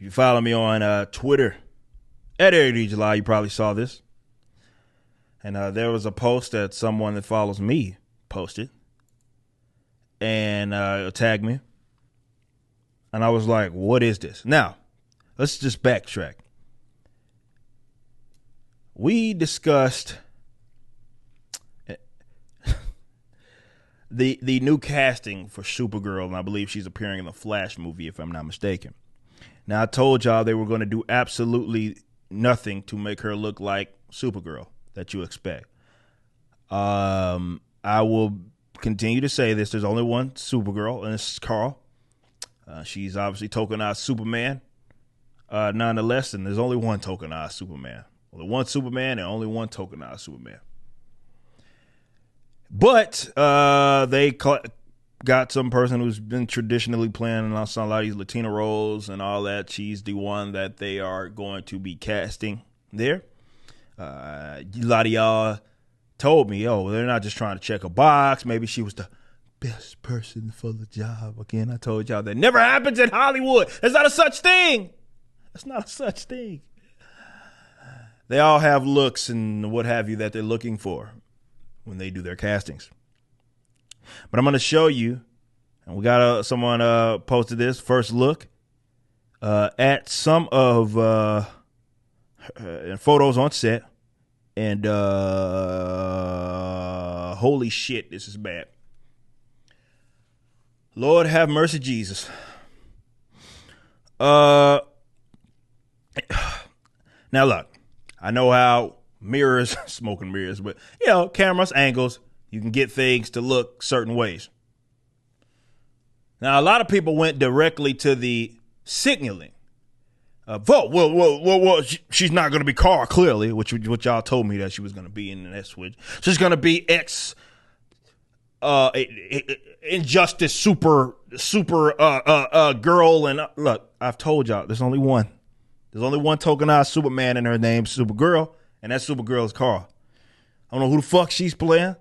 you follow me on Twitter at Eric July, you probably saw this. And there was a post that someone that follows me posted and tagged me. And I was like, what is this? Now, let's just backtrack. We discussed the new casting for Supergirl, and I believe she's appearing in the Flash movie, if I'm not mistaken. Now, I told y'all they were going to do absolutely nothing to make her look like Supergirl that you expect. I will continue to say this. There's only one Supergirl, and it's Carl. She's obviously tokenized Superman, nonetheless, and there's only one tokenized Superman. Only one Superman and only one tokenized Superman. But they got some person who's been traditionally playing on some a lot of these Latina roles and all that. She's the one that they are going to be casting there. A lot of y'all told me, oh, they're not just trying to check a box. Maybe she was the best person for the job. Again, I told y'all that never happens in Hollywood. There's not a such thing. That's not a such thing. They all have looks and what have you that they're looking for when they do their castings. But I'm going to show you, and we got someone posted this first look at some of photos on set, and holy shit, this is bad. Lord have mercy, Jesus. Now look, I know how mirrors, smoking mirrors, but cameras, angles, you can get things to look certain ways. Now, a lot of people went directly to the signaling. Well, she's not going to be Carl, clearly, which y'all told me that she was going to be in that switch. She's going to be Injustice super girl. And look, I've told y'all, there's only one. There's only one tokenized Superman, and her name's Supergirl, and that Supergirl is Carl. I don't know who the fuck she's playing,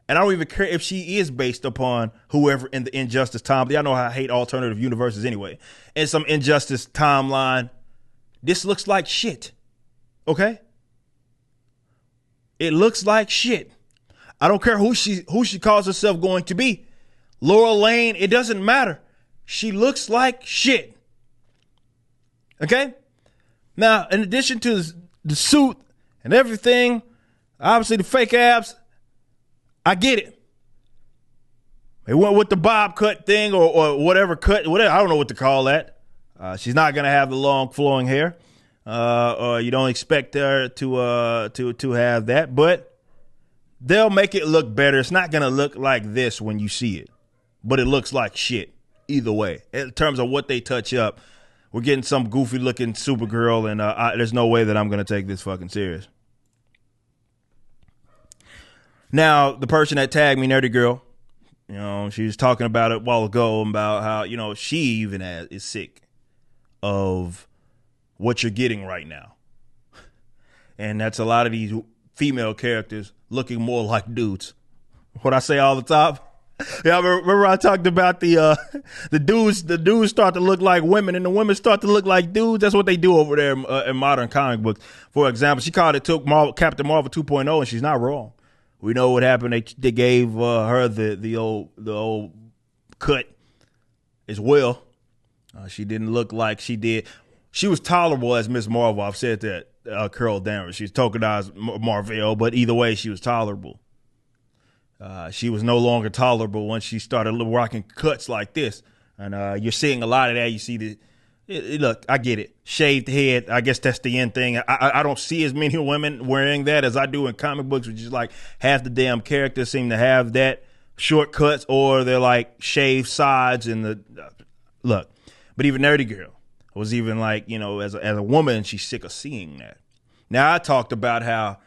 and I don't even care if she is based upon whoever in the Injustice timeline. Y'all know how I hate alternative universes anyway. In some Injustice timeline, this looks like shit. Okay? It looks like shit. I don't care who she calls herself going to be. Laura Lane, it doesn't matter. She looks like shit. Okay? Now, in addition to the suit and everything, obviously the fake abs, I get it. They went with the bob cut thing or whatever cut, whatever. I don't know what to call that. She's not going to have the long flowing hair. Or you don't expect her to have that, but they'll make it look better. It's not going to look like this when you see it, but it looks like shit either way. In terms of what they touch up, we're getting some goofy looking Supergirl, and there's no way that I'm going to take this fucking serious. Now, the person that tagged me, Nerdy Girl, she was talking about it a while ago about how, she even is sick of what you're getting right now. And that's a lot of these female characters looking more like dudes. What I say all the time? Yeah, remember I talked about the dudes start to look like women and the women start to look like dudes. That's what they do over there in modern comic books. For example, she called it Captain Marvel 2.0, and she's not wrong. We know what happened. They gave her the old cut as well. She didn't look like she did. She was tolerable as Miss Marvel. I've said that. Carol Danvers. She's tokenized Marvel, but either way, she was tolerable. She was no longer tolerable once she started rocking cuts like this. And you're seeing a lot of that. You see look, I get it. Shaved head. I guess that's the end thing. I don't see as many women wearing that as I do in comic books, which is like half the damn characters seem to have that shortcuts, or they're like shaved sides and look. But even Nerdy Girl was even like, as a woman, she's sick of seeing that. Now, I talked about how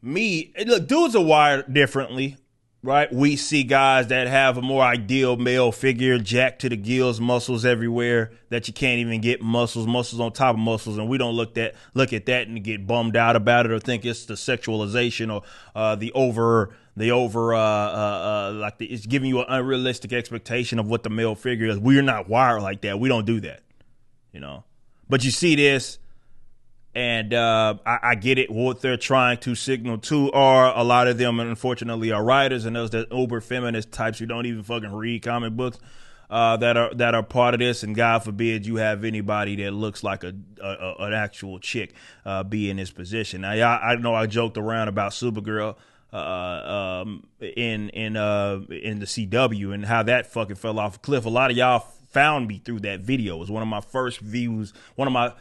dudes are wired differently, right? We see guys that have a more ideal male figure, jacked to the gills, muscles everywhere that you can't even get muscles on top of muscles. And we don't look at that and get bummed out about it or think it's the sexualization or it's giving you an unrealistic expectation of what the male figure is. We're not wired like that. We don't do that. you know. But you see this, and I get it. What they're trying to signal to are a lot of them, unfortunately, are writers and those that uber feminist types who don't even fucking read comic books that are part of this. And God forbid you have anybody that looks like an actual chick be in this position. Now, I know I joked around about Supergirl in the CW and how that fucking fell off a cliff. A lot of y'all found me through that video. It was one of my first views, one of my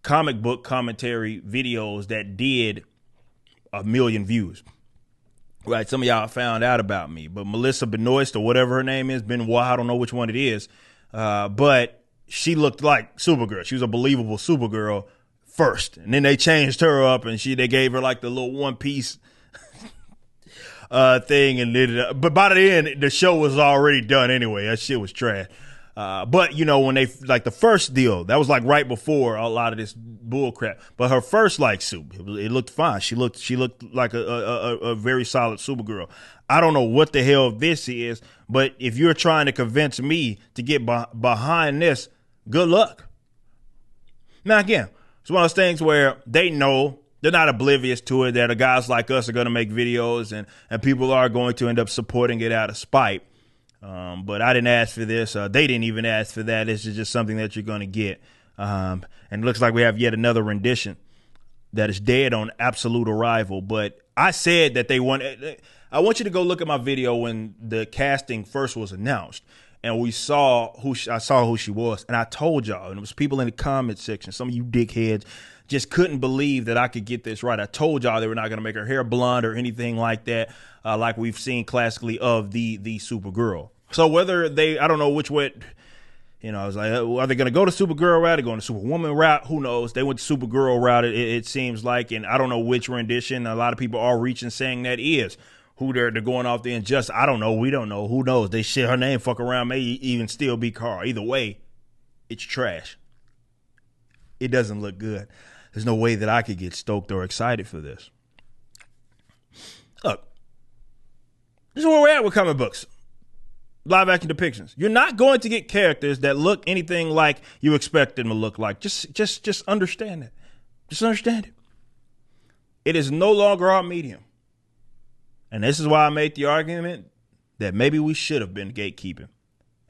comic book commentary videos that did 1 million views. Right, some of y'all found out about me, but Melissa Benoist or whatever her name is, Benoit, I don't know which one it is, but she looked like Supergirl. She was a believable Supergirl first, and then they changed her up, and they gave her like the little One Piece thing, and but by the end, the show was already done anyway. That shit was trash. But you know, when they like the first deal, that was like right before a lot of this bull crap. But her first like suit, it looked fine. She looked like a very solid Supergirl. I don't know what the hell this is, but if you're trying to convince me to get behind this, good luck. Now again, it's one of those things where they know, they're not oblivious to it, that guys like us are going to make videos and people are going to end up supporting it out of spite. But I didn't ask for this. They didn't even ask for that. This is just something that you're going to get. And it looks like we have yet another rendition that is dead on absolute arrival. But I said that I want you to go look at my video when the casting first was announced. And I saw who she was. And I told y'all, and it was people in the comment section, some of you dickheads just couldn't believe that I could get this right. I told y'all they were not going to make her hair blonde or anything like that, like we've seen classically of the Supergirl. So whether I don't know which way, you know, I was like, are they going to go to Supergirl route? They're going to Superwoman route? Who knows? They went to Supergirl route, it seems like, and I don't know which rendition. A lot of people are reaching saying that is who they're going off the Injustice. I don't know. We don't know. Who knows? They shit her name, fuck around, may even still be Carl. Either way, it's trash. It doesn't look good. There's no way that I could get stoked or excited for this. Look, this is where we're at with comic books. Live action depictions. You're not going to get characters that look anything like you expect them to look like. Just understand it. Just understand it. It is no longer our medium. And this is why I made the argument that maybe we should have been gatekeeping.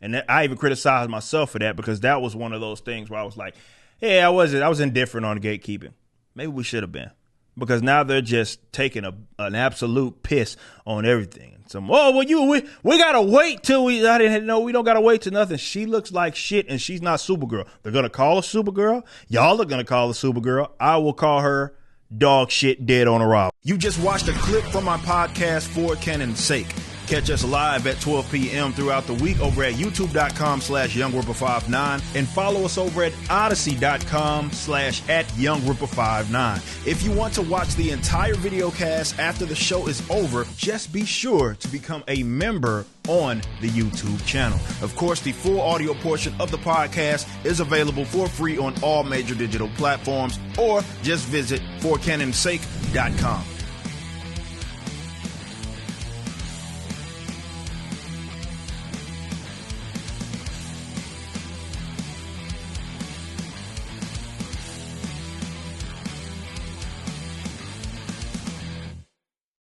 And I even criticized myself for that, because that was one of those things where I was like, yeah, I was indifferent on gatekeeping. Maybe we should have been, because now they're just taking an absolute piss on everything. So, we gotta wait till I didn't know. We don't gotta wait till nothing. She looks like shit, and she's not Supergirl. They're gonna call her Supergirl. Y'all are gonna call her Supergirl. I will call her dog shit, dead on arrival. You just watched a clip from my podcast, For Canon's Sake. Catch us live at 12 p.m. throughout the week over at youtube.com/YoungRipper59 and follow us over at odyssey.com/@YoungRipper59. If you want to watch the entire video cast after the show is over, just be sure to become a member on the YouTube channel. Of course, the full audio portion of the podcast is available for free on all major digital platforms, or just visit forcanonsake.com.